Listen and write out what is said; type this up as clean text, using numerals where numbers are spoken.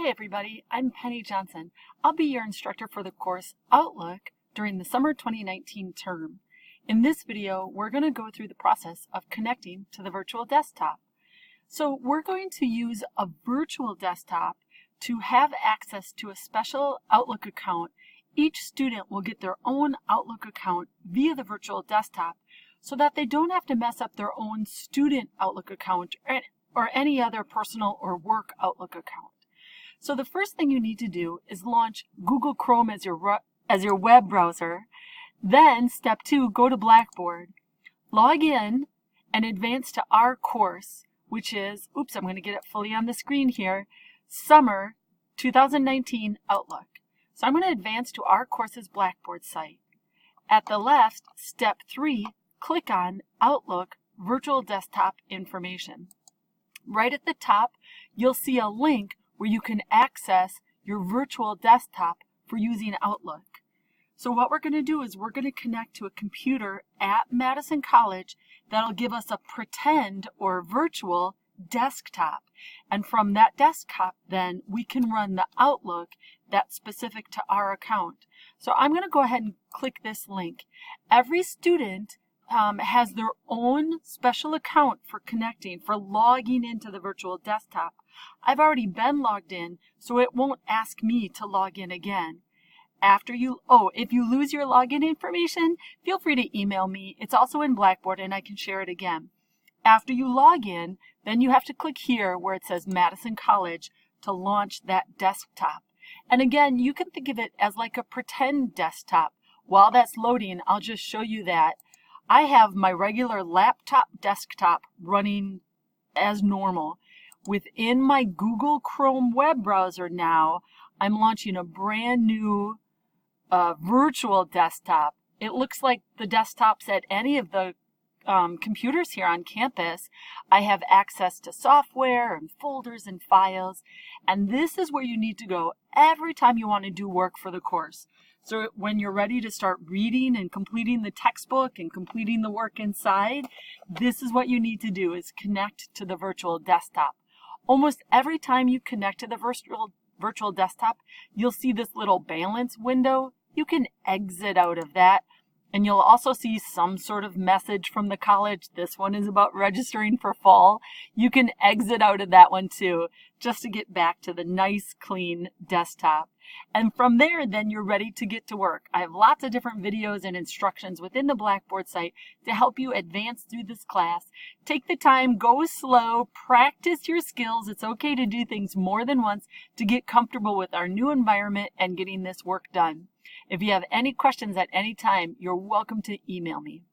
everybody, I'm Penny Johnson. I'll be your instructor for the course Outlook during the summer 2019 term. In this video, we're going to go through the process of connecting to the virtual desktop. So we're going to use a virtual desktop to have access to a special Outlook account. Each student will get their own Outlook account via the virtual desktop so that they don't have to mess up their own student Outlook account or any other personal or work Outlook account. So the first thing you need to do is launch Google Chrome as your web browser. Then step 2, go to Blackboard, log in, and advance to our course, which is, I'm going to get it fully on the screen here, Summer 2019 Outlook. So I'm going to advance to our course's Blackboard site. At the left, step 3, click on Outlook Virtual Desktop Information. Right at the top, you'll see a link where you can access your virtual desktop for using Outlook. So what we're going to do is we're going to connect to a computer at Madison College that'll give us a pretend or virtual desktop. And from that desktop, then, we can run the Outlook that's specific to our account. So I'm going to go ahead and click this link. Every student has their own special account for connecting, for logging into the virtual desktop. I've already been logged in, so it won't ask me to log in again. If you lose your login information, feel free to email me. It's also in Blackboard and I can share it again. After you log in, then you have to click here where it says Madison College to launch that desktop. And again, you can think of it as like a pretend desktop. While that's loading, I'll just show you that. I have my regular laptop desktop running as normal. Within my Google Chrome web browser now, I'm launching a brand new virtual desktop. It looks like the desktops at any of the computers here on campus. I have access to software and folders and files, and this is where you need to go every time you want to do work for the course. So when you're ready to start reading and completing the textbook and completing the work inside, this is what you need to do, is connect to the virtual desktop. Almost every time you connect to the virtual desktop, you'll see this little balance window. You can exit out of that, and you'll also see some sort of message from the college. This one is about registering for fall. You can exit out of that one too, just to get back to the nice, clean desktop. And from there, then you're ready to get to work. I have lots of different videos and instructions within the Blackboard site to help you advance through this class. Take the time, go slow, practice your skills. It's okay to do things more than once to get comfortable with our new environment and getting this work done. If you have any questions at any time, you're welcome to email me.